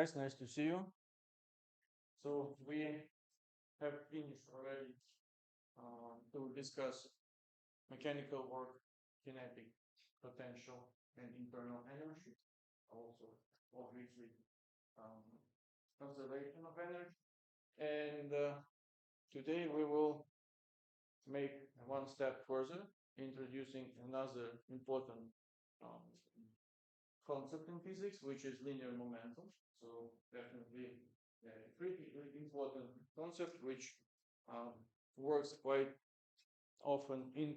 guys, nice to see you. So we have finished already to discuss mechanical work, kinetic potential, and internal energy. Also, obviously, um, conservation of energy. And today we will make one step further, introducing another important um, concept in physics, which is linear momentum. So definitely a pretty important concept, which um, works quite often in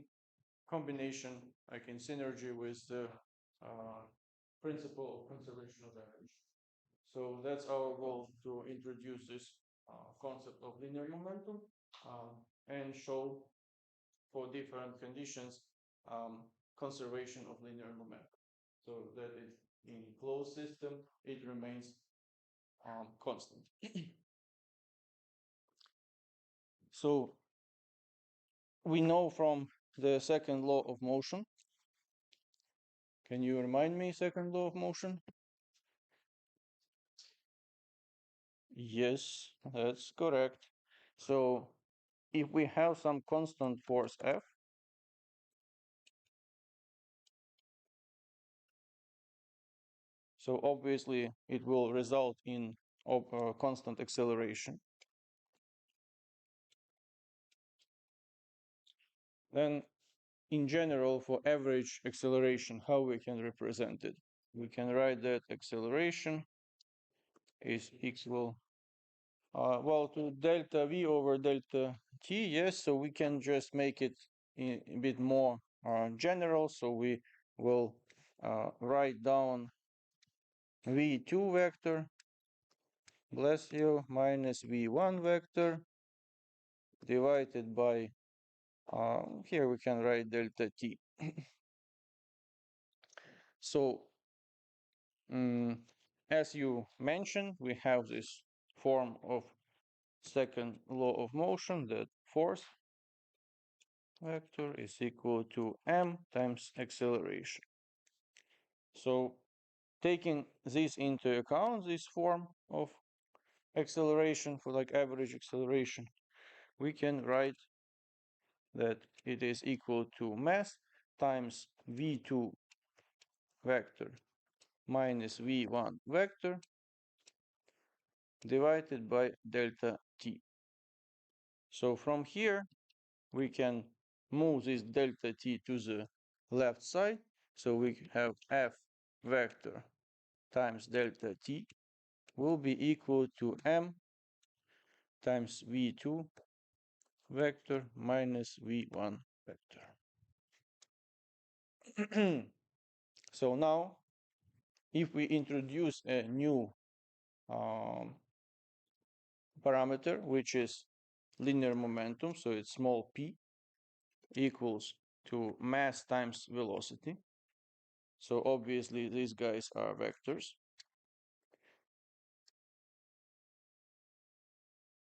combination, like in synergy with the principle of conservation of energy. So that's our goal, to introduce this concept of linear momentum and show for different conditions conservation of linear momentum. So that is in closed system, it remains constant. So we know from the second law of motion. Can you remind me second law of motion? Yes, that's correct. So if we have some constant force F, so obviously it will result in constant acceleration. Then in general, for average acceleration, how we can represent it? We can write that acceleration is equal, well, to delta V over delta T, yes, so we can just make it a bit more general, so we will write down V2 vector, bless you, minus V1 vector divided by, here we can write delta T. So as you mentioned, we have this form of second law of motion, that force vector is equal to m times acceleration. So taking this into account, this form of acceleration for like average acceleration, we can write that it is equal to mass times v2 vector minus v1 vector divided by delta t. So from here, we can move this delta t to the left side. So we have f vector times delta t will be equal to m times v2 vector minus v1 vector. So now, if we introduce a new parameter, which is linear momentum, so it's small p, equals to mass times velocity. So obviously these guys are vectors.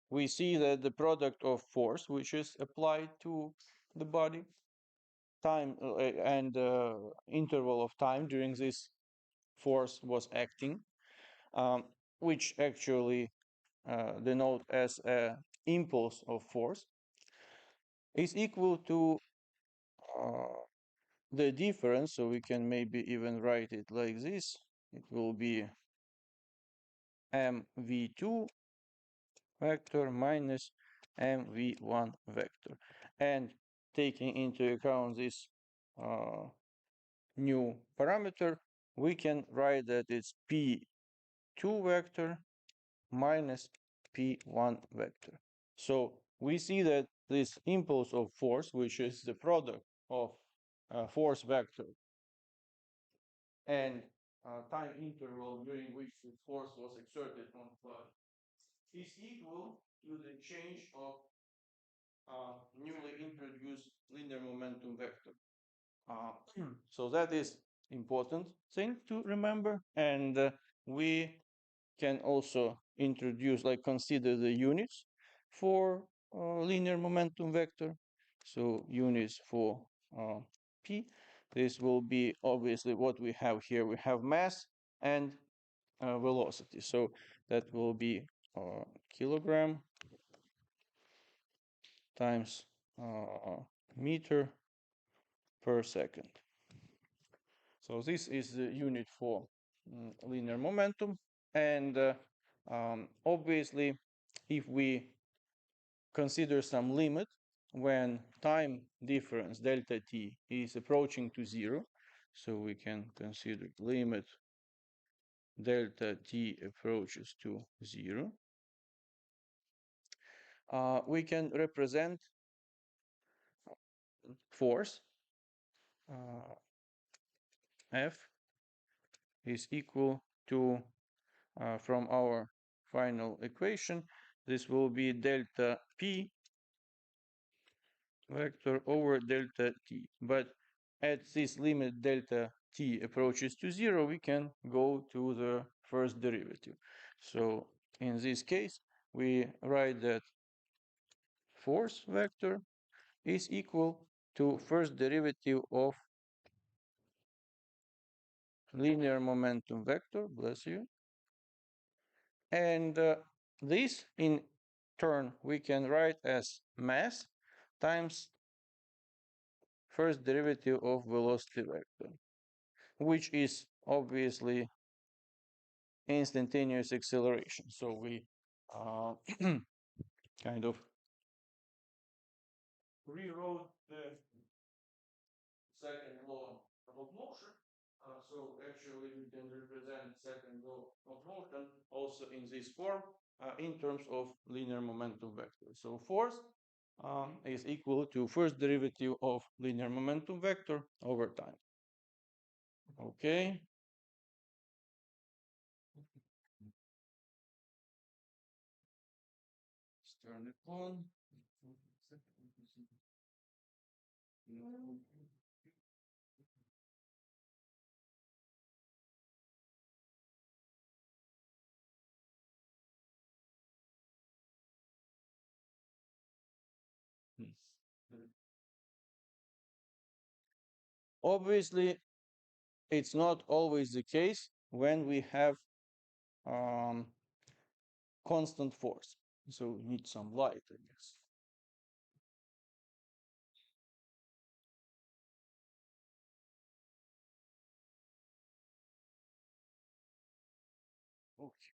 We see that the product of force, which is applied to the body, time and interval of time during this force was acting, which actually denote as an impulse of force, is equal to the difference. So we can maybe even write it like this. It will be mv2 vector minus mv1 vector. And taking into account this new parameter, we can write that it's p2 vector minus p1 vector. So we see that this impulse of force, which is the product of force vector and time interval during which the force was exerted on the body, is equal to the change of newly introduced linear momentum vector. So that is important thing to remember, and we can also introduce, like, consider the units for linear momentum vector. So units for p, this will be obviously what we have here. We have mass and velocity. So that will be kilogram times meter per second. So this is the unit for linear momentum. And obviously, if we consider some limit when time difference delta t is approaching to zero, so we can consider limit delta t approaches to zero, we can represent force F is equal to, from our final equation, this will be delta P vector over delta T. But at this limit delta T approaches to zero, we can go to the first derivative. So in this case, we write that force vector is equal to first derivative of linear momentum vector, bless you. And this in turn we can write as mass times first derivative of velocity vector, which is obviously instantaneous acceleration. So we kind of rewrote the second law of motion. So actually we can represent second law of motion also in this form in terms of linear momentum vector. So force is equal to first derivative of linear momentum vector over time. Okay. Let's turn it on. Obviously, it's not always the case when we have um, constant force. So we need some light, I guess. Okay,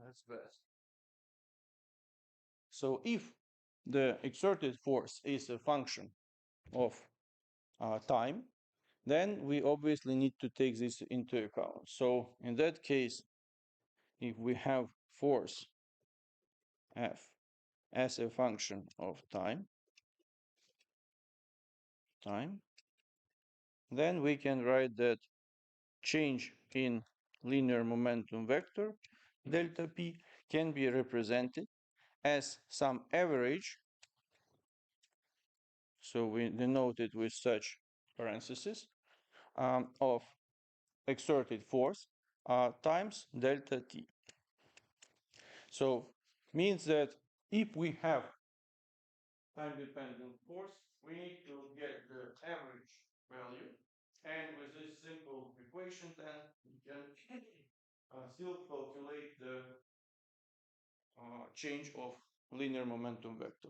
that's best. So if the exerted force is a function of time, then we obviously need to take this into account. So in that case, if we have force F as a function of time, then we can write that change in linear momentum vector delta p can be represented as some average, so we denote it with such parentheses, of exerted force times delta t. So means that if we have time-dependent force, we need to get the average value, and with this simple equation, then we can still calculate the change of linear momentum vector.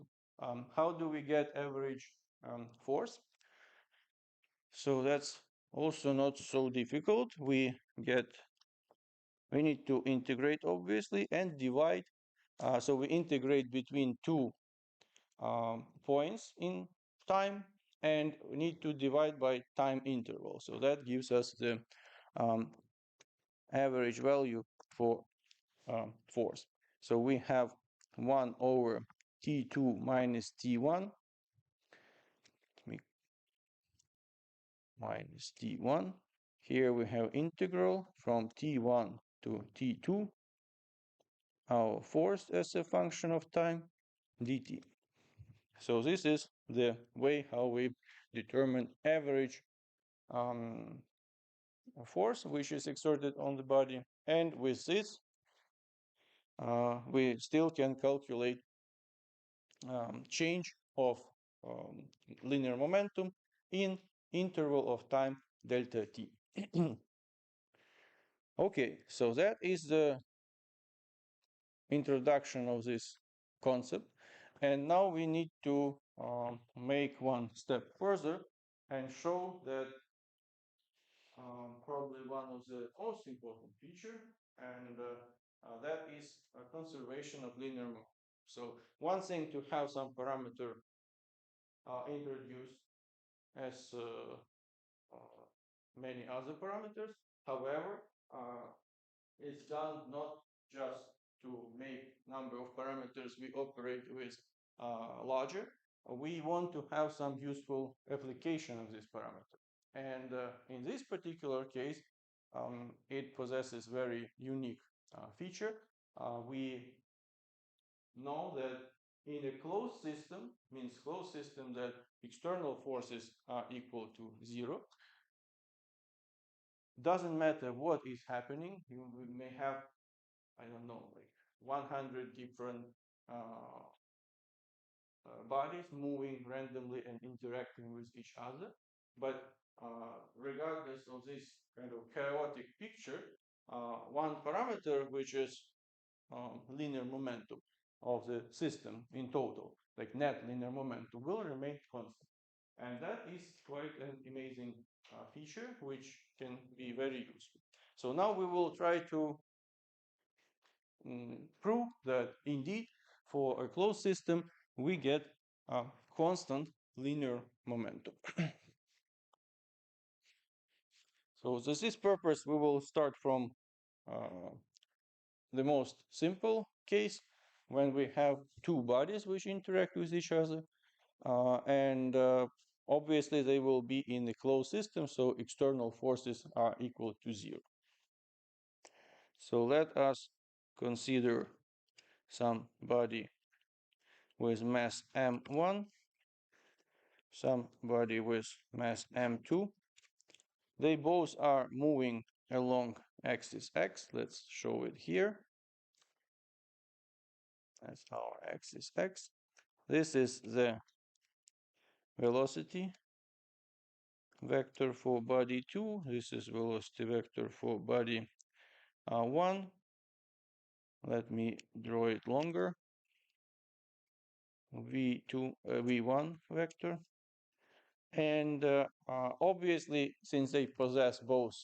How do we get average force? So that's also not so difficult. We need to integrate obviously and divide. So we integrate between two points in time, and we need to divide by time interval. So that gives us the average value for force. So we have 1 over T2 minus T1 minus T1. Here we have integral from T1 to T2, our force as a function of time, dt. So this is the way how we determine average force which is exerted on the body. And with this, we still can calculate change of um, linear momentum in interval of time delta t. Okay, so that is the introduction of this concept. And now we need to make one step further and show that probably one of the most important feature, and that is a conservation of linear mode. So one thing to have some parameter introduced as many other parameters. However, it's done not just to make number of parameters we operate with larger. We want to have some useful application of this parameter. And in this particular case, it possesses very unique feature. We know that in a closed system, means closed system that external forces are equal to zero. Doesn't matter what is happening. You may have, I don't know, like 100 different uh, bodies moving randomly and interacting with each other. But regardless of this kind of chaotic picture, one parameter, which is linear momentum of the system in total, like net linear momentum, will remain constant. And that is quite an amazing feature, which can be very useful. So now we will try to prove that indeed for a closed system we get a constant linear momentum. So this purpose we will start from the most simple case when we have two bodies which interact with each other, and obviously they will be in a closed system, so external forces are equal to zero. So let us consider some body with mass m1, somebody with mass m2. They both are moving along axis x. Let's show it here. That's our axis x. This is the velocity vector for body 2. This is velocity vector for body 1. Let me draw it longer. V2, V1 vector. And obviously, since they possess both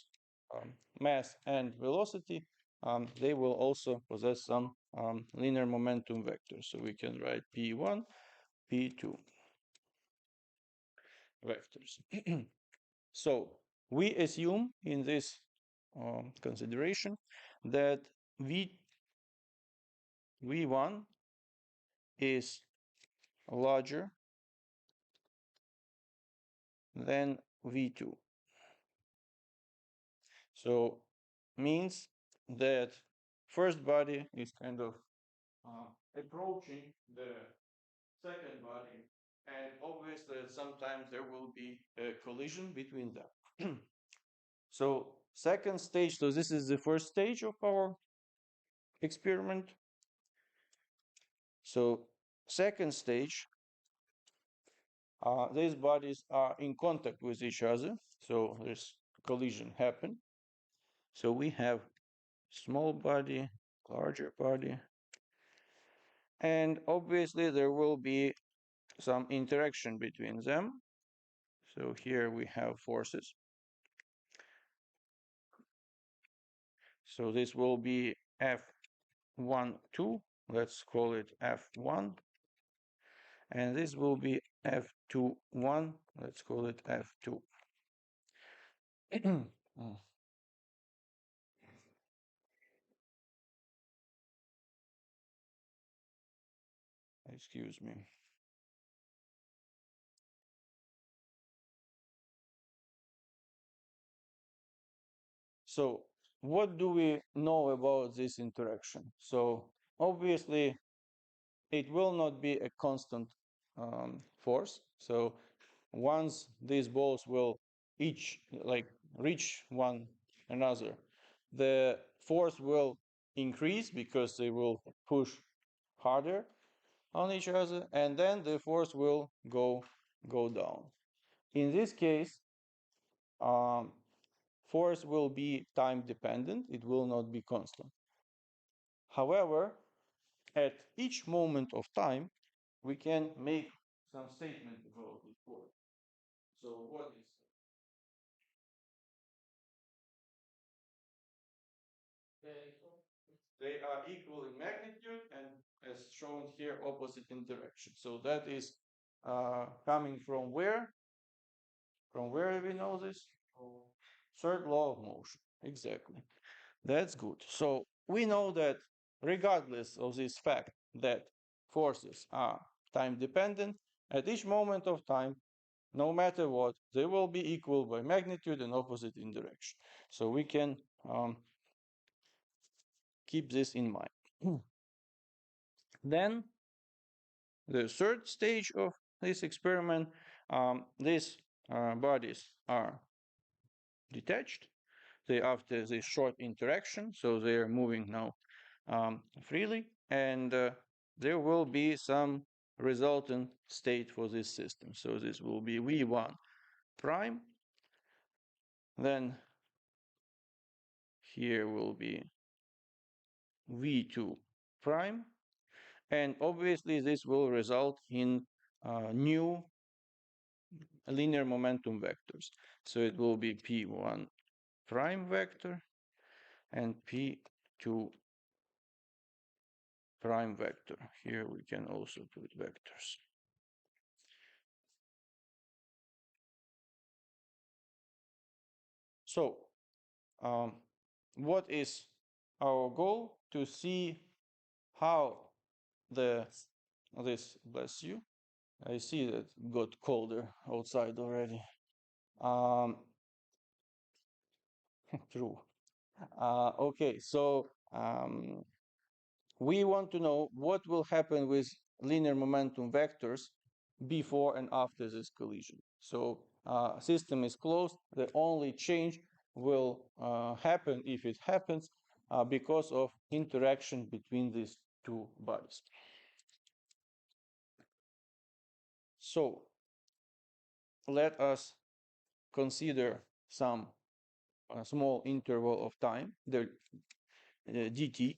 mass and velocity, they will also possess some linear momentum vectors. So we can write P1, P2 vectors. So we assume in this consideration that V1 is larger than V2. So means that first body is kind of approaching the second body, and obviously sometimes there will be a collision between them. So second stage, so this is the first stage of our experiment. So second stage, these bodies are in contact with each other, so this collision happen. So we have small body, larger body, and obviously there will be some interaction between them. So here we have forces. So this will be F1, 2. Let's call it F1. And this will be F2, 1. Let's call it F2. Excuse me. So what do we know about this interaction? So obviously it will not be a constant force. So once these balls will each like reach one another, the force will increase because they will push harder on each other, and then the force will go down. In this case, um, force will be time dependent, it will not be constant. However, at each moment of time, we can make some statement about this force. So what is they are equal in magnitude and as shown here, opposite in direction. So that is coming from where? From where we know this? Third law of motion. Exactly. That's good. So we know that regardless of this fact that forces are time dependent, at each moment of time, no matter what, they will be equal by magnitude and opposite in direction. So we can keep this in mind. Then the third stage of this experiment, these bodies are detached. They after this short interaction, so they are moving now freely, and there will be some resultant state for this system. So this will be V1 prime. Then here will be V2 prime. And obviously this will result in new linear momentum vectors. So it will be P1 prime vector and P2 prime vector. Here we can also put vectors. So what is our goal? To see how this, bless you, I see that it got colder outside already. True. Okay, so we want to know what will happen with linear momentum vectors before and after this collision. So system is closed. The only change will happen, if it happens, because of interaction between these two bodies. So let us consider some small interval of time, the dt,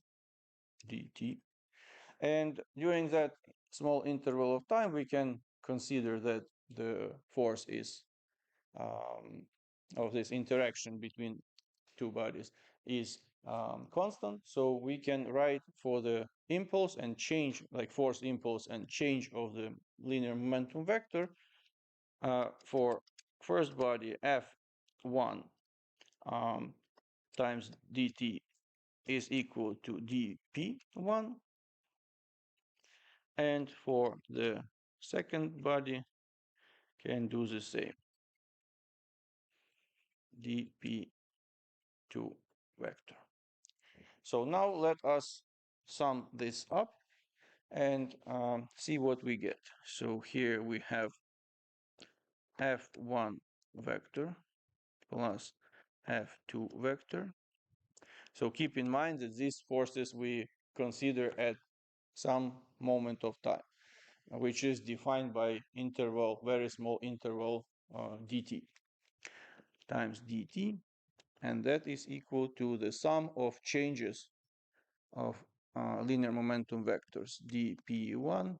and during that small interval of time, we can consider that the force is of this interaction between two bodies is constant. So we can write for the impulse and change, like force impulse and change of the linear momentum vector for first body F1 times dt is equal to dp1, and for the second body can do the same, dp2 vector. So now let us sum this up and see what we get. So here we have f1 vector plus f2 vector. So keep in mind that these forces we consider at some moment of time, which is defined by interval, very small interval dt times dt, and that is equal to the sum of changes of linear momentum vectors dp1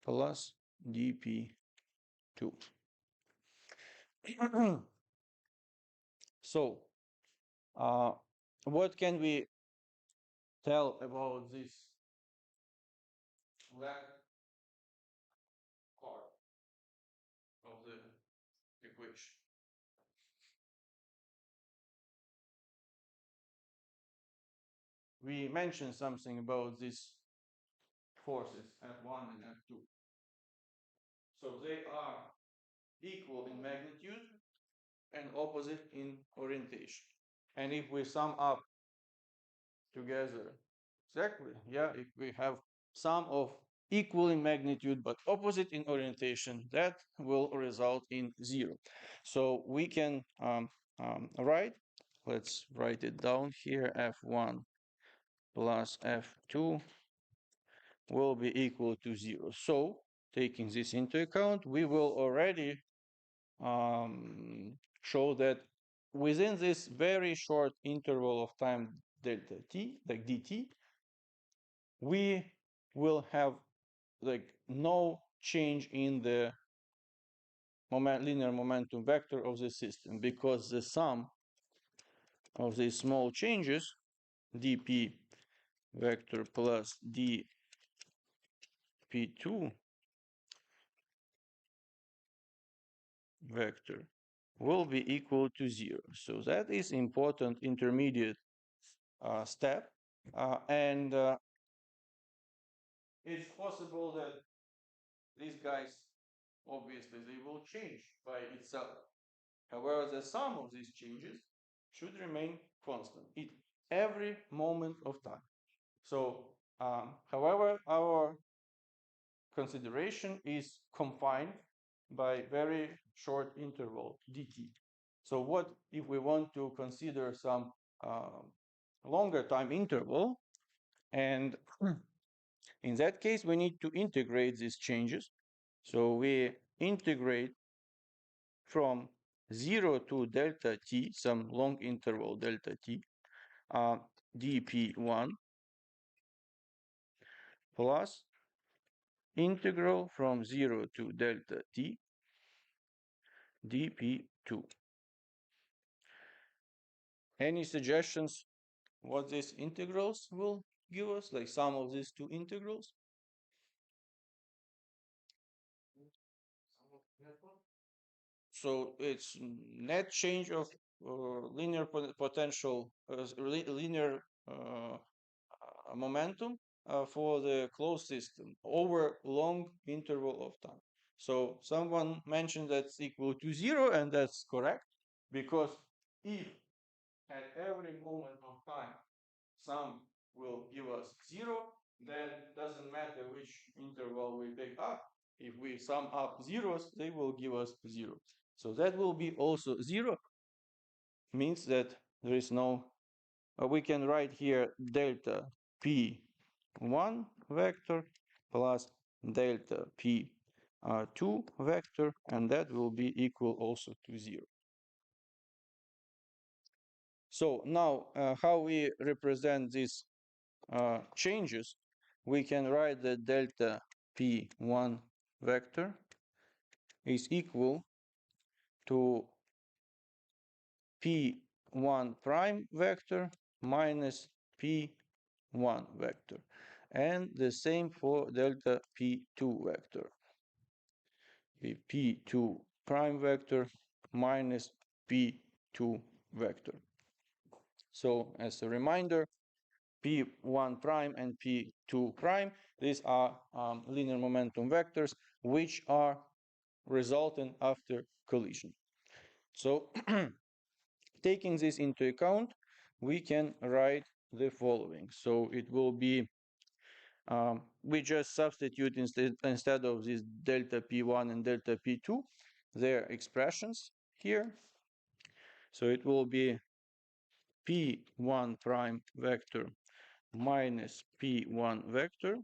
plus dp2. So what can we tell about this left part of the equation? We mentioned something about these forces F1 and F2. So they are equal in magnitude and opposite in orientation. And if we sum up together, exactly, yeah, if we have sum of equal in magnitude but opposite in orientation, that will result in 0. So we can write, let's write it down here, F1 plus F2 will be equal to 0. So taking this into account, we will already show that within this very short interval of time delta t, like dt, we will have like no change in the linear momentum vector of the system, because the sum of these small changes, dp vector plus dp2 vector, will be equal to 0. So that is important intermediate step. And it's possible that these guys, obviously, they will change by itself. However, the sum of these changes should remain constant at every moment of time. So, however, our consideration is confined by very short interval dt. So what if we want to consider some longer time interval? And in that case, we need to integrate these changes. So we integrate from 0 to delta t, some long interval delta t, dp1 plus integral from 0 to delta t dp2. Any suggestions what these integrals will give us, like sum of these two integrals? So it's net change of linear potential, linear momentum for the closed system over long interval of time. So someone mentioned that's equal to 0, and that's correct, because if at every moment of time sum will give us 0, then doesn't matter which interval we pick up. If we sum up zeros, they will give us 0. So that will be also 0, means that there is no, we can write here delta p1 vector plus delta p2 vector, and that will be equal also to 0. So now how we represent these changes? We can write that delta p1 vector is equal to p1 prime vector minus p1 vector, and the same for delta p2 vector, p2 prime vector minus p2 vector. So as a reminder, p1 prime and p2 prime, these are linear momentum vectors which are resultant after collision. So taking this into account, we can write the following. So it will be, we just substitute instead of this delta p1 and delta p2, their expressions here. So it will be p1 prime vector minus p1 vector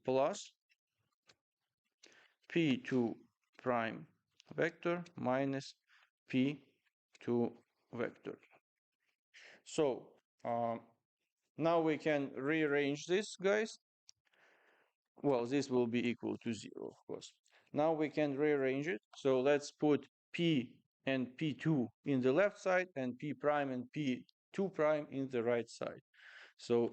plus p2 prime vector minus p2 vector. So now we can rearrange this, guys. Well, this will be equal to 0, of course. Now we can rearrange it. So let's put p and p2 in the left side and p prime and p2 prime in the right side. So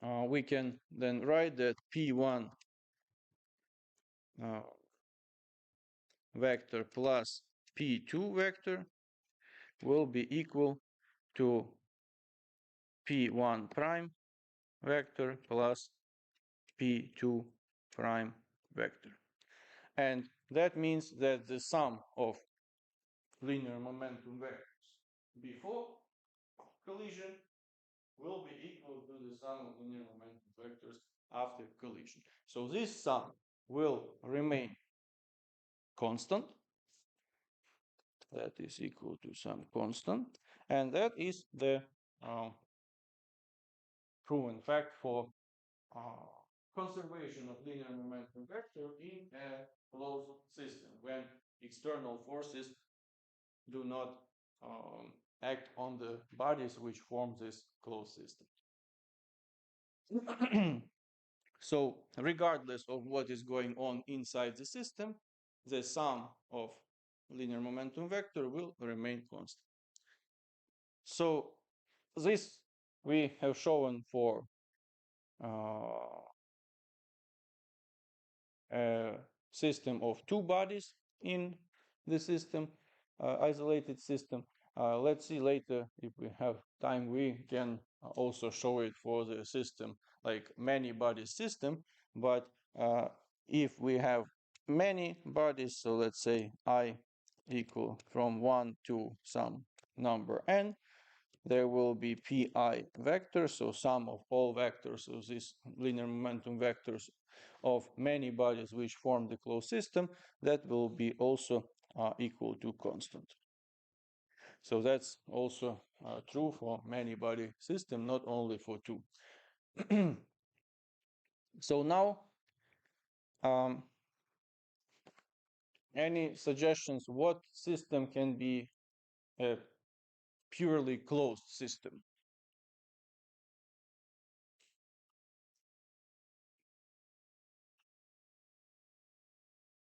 we can then write that p1 vector plus p2 vector will be equal to p1 prime vector plus p2 prime vector. And that means that the sum of linear momentum vectors before collision will be equal to the sum of linear momentum vectors after collision. So this sum will remain constant. That is equal to some constant. And that is the proven fact for conservation of linear momentum vector in a closed system when external forces do not act on the bodies which form this closed system. So regardless of what is going on inside the system, the sum of linear momentum vector will remain constant. So this we have shown for a system of two bodies in the system, isolated system. Let's see later if we have time, we can also show it for the system, like many body system. But if we have many bodies, so let's say I equal from 1 to some number n, there will be pi vectors, so sum of all vectors of these linear momentum vectors of many bodies which form the closed system, that will be also equal to constant. So that's also true for many body system, not only for two. So now, any suggestions what system can be a purely closed system?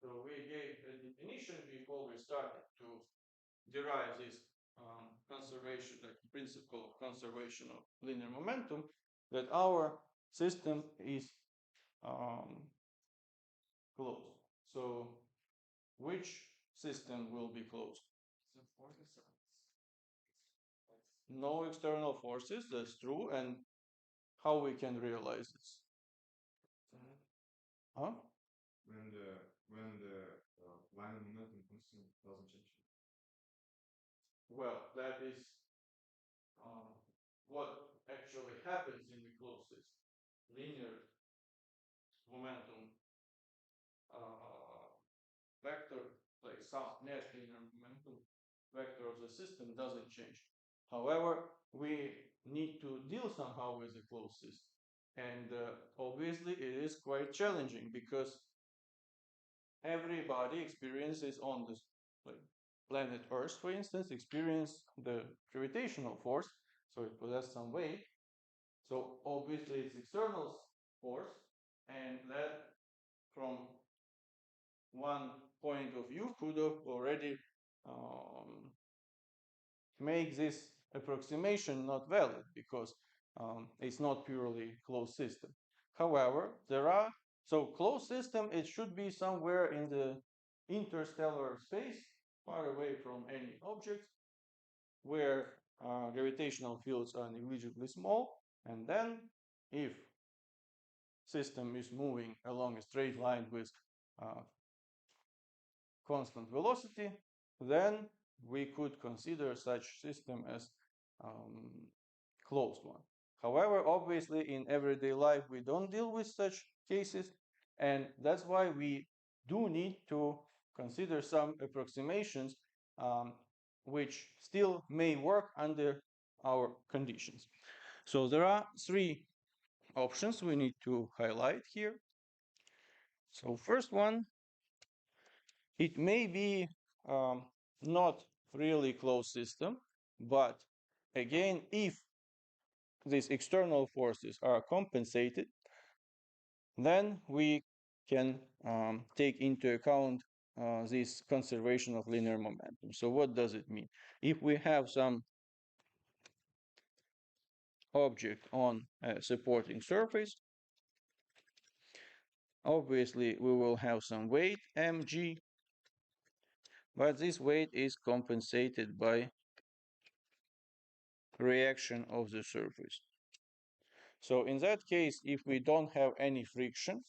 So we gave a definition before we started to derive this conservation, like principle of conservation of linear momentum, that our system is closed. So which system will be closed? No external forces, that's true. And how we can realize this? Huh? When the line of momentum constant doesn't change. Well, that is what actually happens in the closed system. Linear momentum vector, like some net linear momentum vector of the system doesn't change. However, we need to deal somehow with the closed system. And obviously it is quite challenging because everybody experiences on this, like planet Earth, for instance, experience the gravitational force, so it possesses some weight. So obviously it's external force, and that from one point of view could have already make this approximation not valid because it's not purely closed system. However, there are, so closed system, it should be somewhere in the interstellar space, far away from any object, where gravitational fields are negligibly small. And then if system is moving along a straight line with constant velocity, then we could consider such system as closed one. However, obviously in everyday life we don't deal with such cases, and that's why we do need to consider some approximations which still may work under our conditions. So there are three options we need to highlight here. So first one, it may be not really closed system, but again, if these external forces are compensated, then we can take into account this conservation of linear momentum. So what does it mean? If we have some object on a supporting surface, obviously we will have some weight mg, but this weight is compensated by reaction of the surface. So in that case, if we don't have any friction,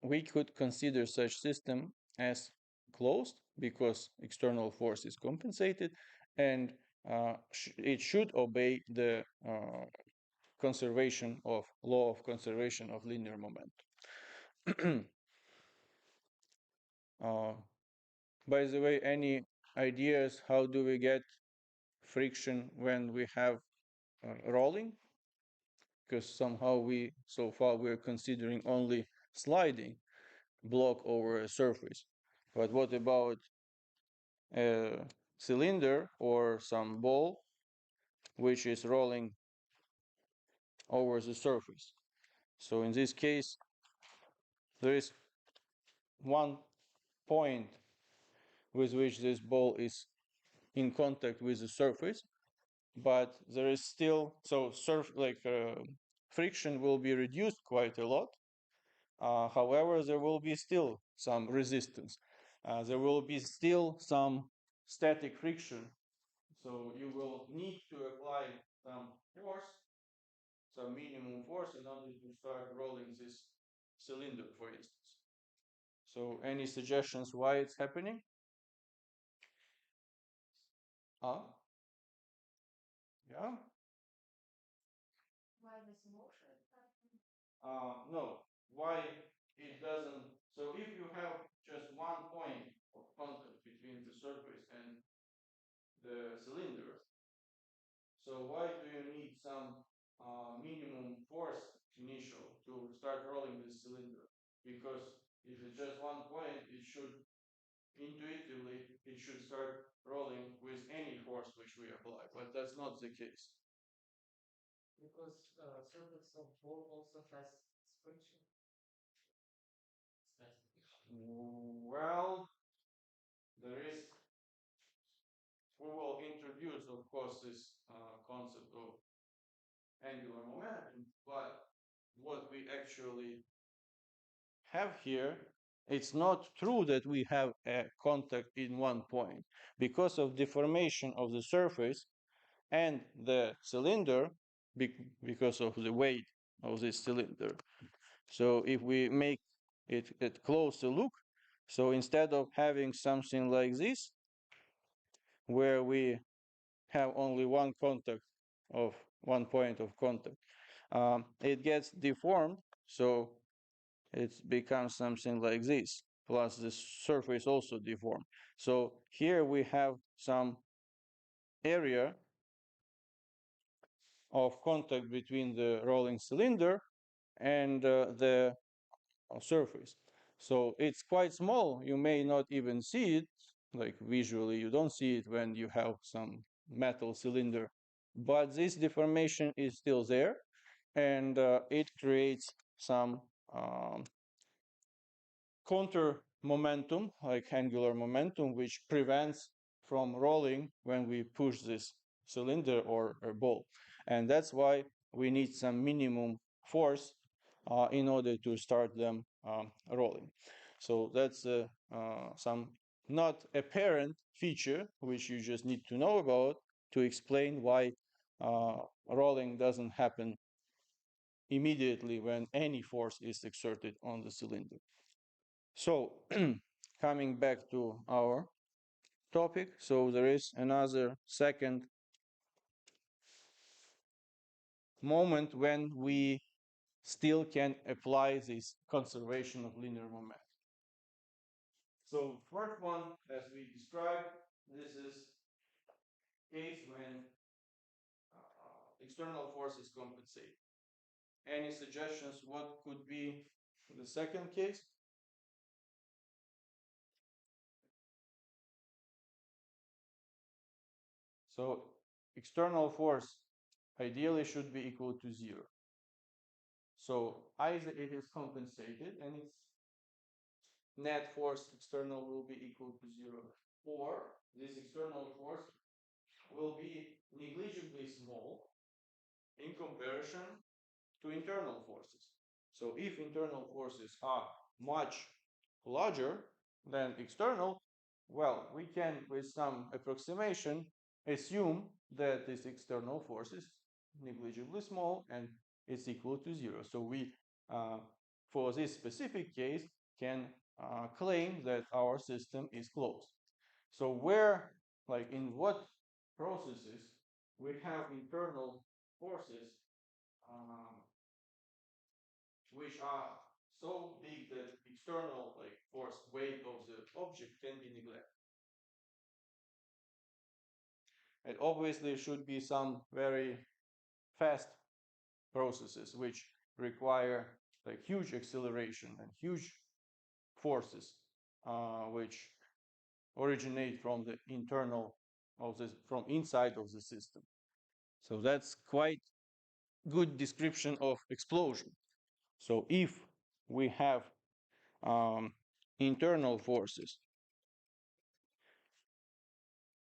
we could consider such system as closed because external force is compensated, and it should obey the conservation of law of conservation of linear momentum. By the way, any ideas how do we get friction when we have rolling? Because somehow so far we're considering only sliding block over a surface. But what about a cylinder or some ball which is rolling over the surface? So in this case, there is one point with which this ball is in contact with the surface, but there is still so friction will be reduced quite a lot. However, there will be still some resistance. There will be still some static friction. So you will need to apply some force, some minimum force in order to start rolling this cylinder, for instance. So any suggestions why it's happening? Ah, yeah. No. Why it doesn't? So if you have just one point of contact between the surface and the cylinder, so why do you need some minimum force initial to start rolling this cylinder? Because if it's just one point, it should intuitively it should start rolling with any force which we apply, but that's not the case. Well, there is. We will introduce, of course, this concept of angular momentum, but what we actually have here, it's not true that we have a contact in one point. Because of deformation of the surface and the cylinder, because of the weight of this cylinder. So if we make it a closer look, so instead of having something like this, where we have only one contact of one point of contact, it gets deformed, so it becomes something like this. Plus, the surface also deformed. So here we have some area of contact between the rolling cylinder and the surface. So it's quite small. You may not even see it, like visually, you don't see it when you have some metal cylinder. But this deformation is still there, and it creates some counter momentum, like angular momentum, which prevents from rolling when we push this cylinder or ball. And that's why we need some minimum force in order to start them rolling. So that's some not apparent feature which you just need to know about to explain why rolling doesn't happen immediately when any force is exerted on the cylinder. So coming back to our topic, so there is another second moment when we still can apply this conservation of linear momentum. So first one, as we described, this is case when external forces compensate. Any suggestions what could be the second case? So external force ideally should be equal to 0. So either it is compensated and its net force external will be equal to 0, or this external force will be negligibly small in comparison to internal forces. So if internal forces are much larger than external, well, we can, with some approximation, assume that this external force is negligibly small and it's equal to 0. So we, for this specific case, can claim that our system is closed. So where, like in what processes we have internal forces which are so big that external like force weight of the object can be neglected. And obviously should be some very fast processes which require like huge acceleration and huge forces. which originate from the internal of this, from inside of the system. So that's quite good description of explosion. So if we have internal forces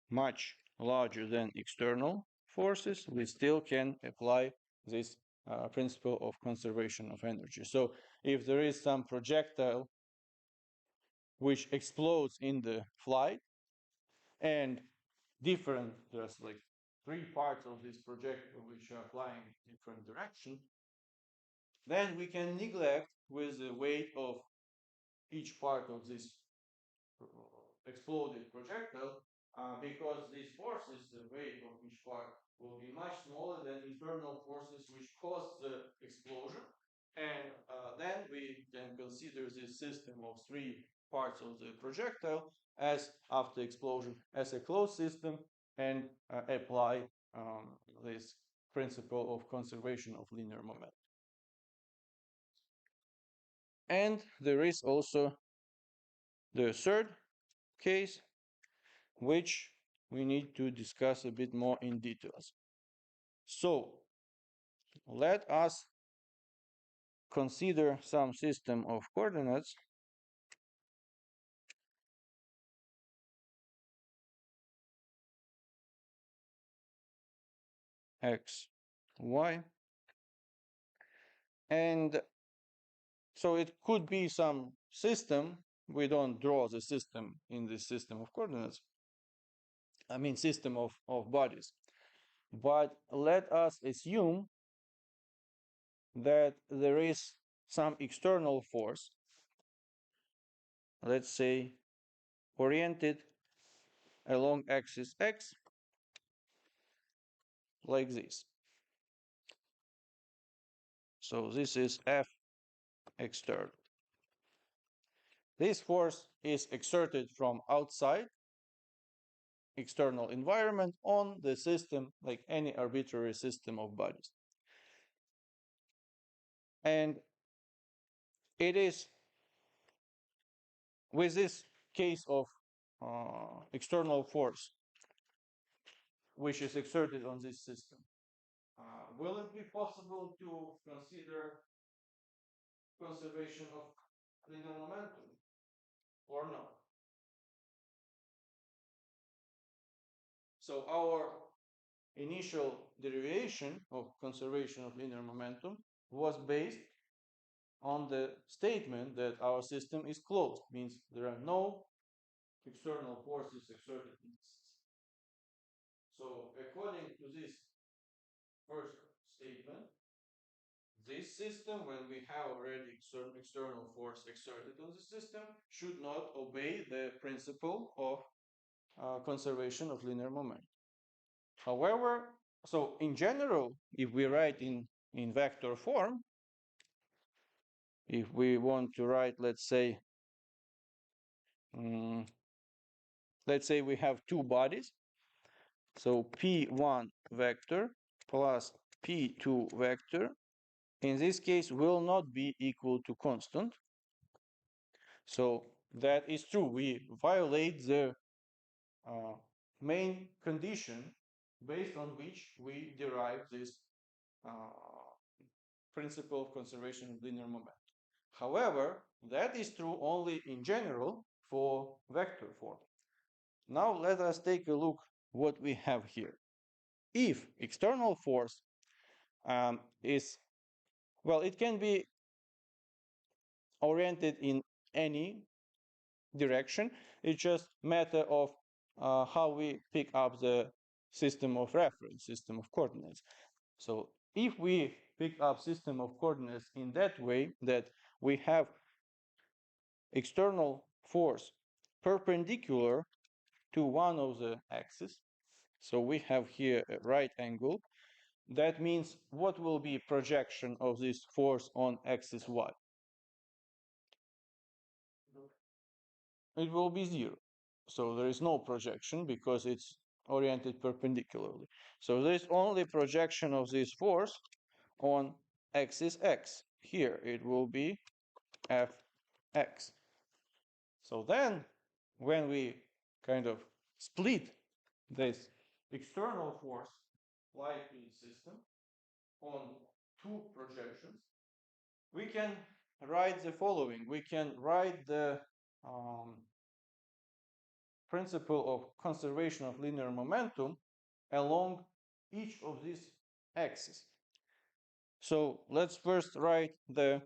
much larger than external forces, we still can apply this principle of conservation of energy. So if there is some projectile which explodes in the flight, and there's like three parts of this projectile which are flying in different direction, then we can neglect with the weight of each part of this exploded projectile, because these forces, the weight of each part, will be much smaller than internal forces which cause the explosion. And then we can consider this system of three parts of the projectile as, after explosion, as a closed system, and apply this principle of conservation of linear momentum. And there is also the third case, which we need to discuss a bit more in details. So let us consider some system of coordinates x, y, and so it could be some system. We don't draw the system in this system of coordinates, I mean system of bodies, but let us assume that there is some external force, let's say oriented along axis x, like this. So this is F external. This force is exerted from outside external environment on the system, like any arbitrary system of bodies. And it is with this case of external force which is exerted on this system, will it be possible to consider conservation of linear momentum or not? So our initial derivation of conservation of linear momentum was based on the statement that our system is closed, means there are no external forces exerted in the system. So according to this first statement, this system, when we have already external force exerted on the system, should not obey the principle of conservation of linear momentum. However, so in general, if we write in vector form, if we want to write, let's say we have two bodies, so p1 vector plus p2 vector, in this case will not be equal to constant. So that is true, we violate the main condition based on which we derive this principle of conservation of linear momentum. However, that is true only in general for vector form. Now let us take a look what we have here. If external force is, well, it can be oriented in any direction. It's just matter of how we pick up the system of reference, system of coordinates. So if we pick up system of coordinates in that way, that we have external force perpendicular to one of the axes, so we have here a right angle, that means what will be projection of this force on axis y? It will be zero. So there is no projection because it's oriented perpendicularly. So there is only projection of this force on axis x. Here it will be fx. So then, when we kind of split this external force applied to the system on two projections, we can write the following. We can write the principle of conservation of linear momentum along each of these axes. So let's first write the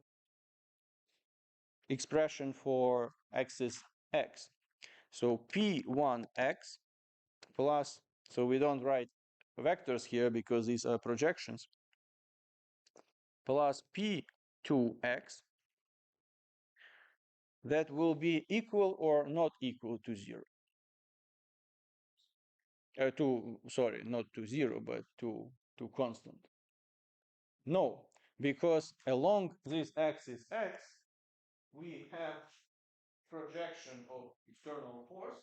expression for axis x. So p1x plus, so we don't write vectors here because these are projections, plus p2x, that will be equal or not equal to 0. Sorry, not to 0, but to constant. No, because along this axis x, we have projection of external force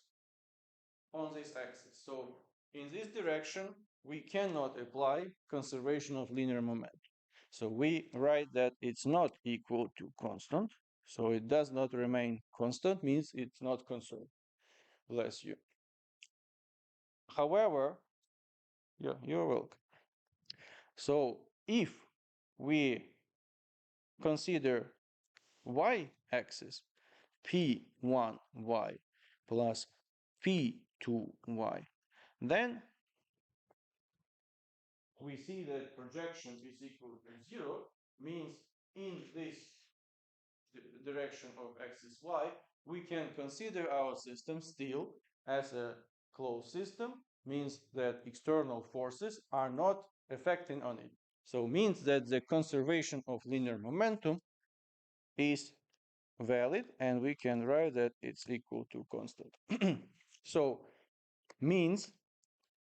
on this axis. So in this direction, we cannot apply conservation of linear momentum. So we write that it's not equal to constant. So it does not remain constant, means it's not conserved. Bless you. However, yeah, you're welcome. So if we consider y-axis p1y plus p2y, then we see that projection is equal to 0, means in this direction of axis y, we can consider our system still as a closed system, means that external forces are not affecting on it. So means that the conservation of linear momentum is valid, and we can write that it's equal to constant. So means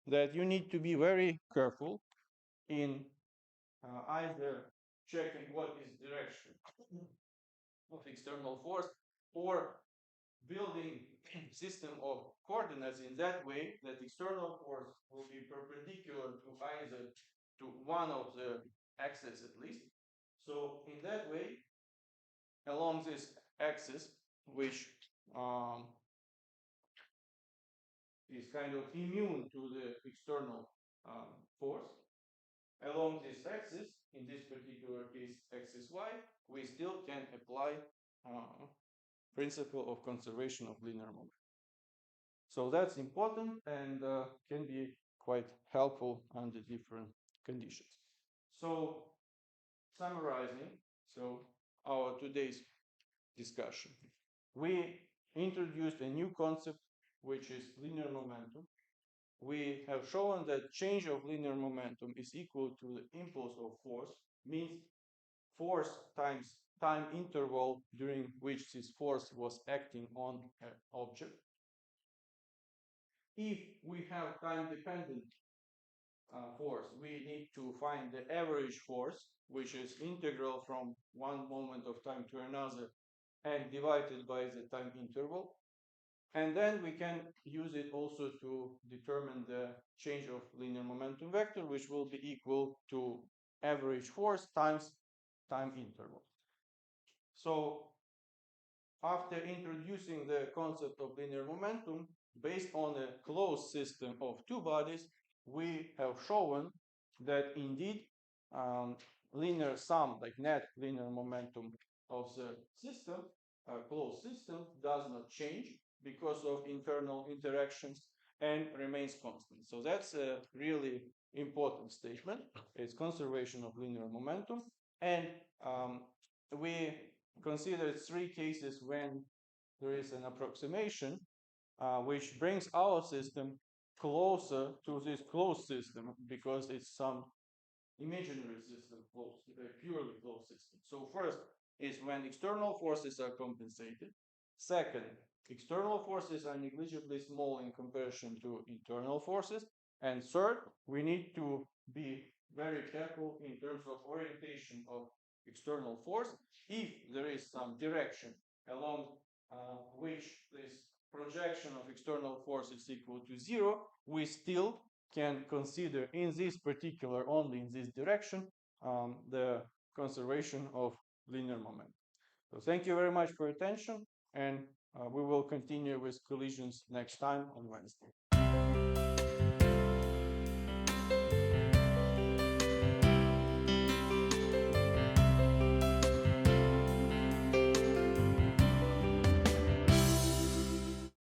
that you need to be very careful in either checking what is direction of external force or building system of coordinates in that way that external force will be perpendicular to either to one of the axes at least. So in that way, along this axis, which is kind of immune to the external force, along this axis, in this particular case axis y, we still can apply principle of conservation of linear momentum. So that's important and can be quite helpful under different conditions. So summarizing, so our today's discussion, we introduced a new concept, which is linear momentum. We have shown that change of linear momentum is equal to the impulse of force, means force times time interval during which this force was acting on an object. If we have time-dependent force, we need to find the average force, which is integral from one moment of time to another and divided by the time interval. And then we can use it also to determine the change of linear momentum vector, which will be equal to average force times time interval. So after introducing the concept of linear momentum based on a closed system of two bodies, we have shown that indeed linear sum, like net linear momentum of the system, closed system, does not change because of internal interactions and remains constant. So that's a really important statement. It's conservation of linear momentum. And we considered three cases when there is an approximation which brings our system closer to this closed system because it's some imaginary system closed, a purely closed system. So first is when external forces are compensated. Second, external forces are negligibly small in comparison to internal forces. And third, we need to be very careful in terms of orientation of external force. If there is some direction along which this projection of external force is equal to 0, we still can consider in this particular, only in this direction, the conservation of linear momentum. So thank you very much for your attention, and We will continue with collisions next time on Wednesday.